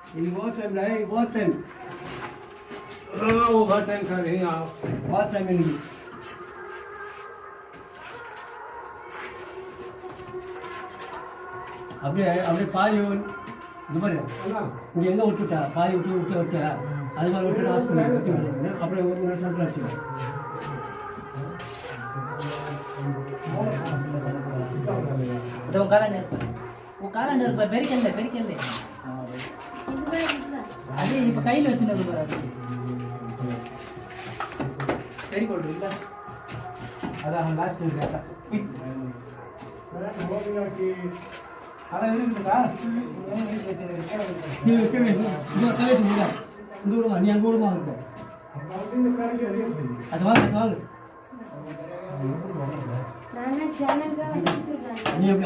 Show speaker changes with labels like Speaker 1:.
Speaker 1: ये बहुत टाइम रहे बहुत टाइम
Speaker 2: ओवर टाइम कर रही हैं आप
Speaker 1: बहुत टाइम नहीं अपने पानी दुबारे இங்க எங்க விட்டுட்டா பாய் விட்டு அது மாதிரி விட்டு ஹாஸ்பிடல் பத்தி அப்புறம் வந்து நர்ஸ் ஆச்சு
Speaker 3: तो कारण பெரிக்கல்ல அது இப்ப கையில வச்சிருந்தது பாரு சரி போடு இல்ல
Speaker 1: அதான் லாஸ்ட் கேட்டா
Speaker 3: அத இருக்குதா
Speaker 1: நீ அங்க விடுமா இருக்கு அது வாங்க நீ எப்படி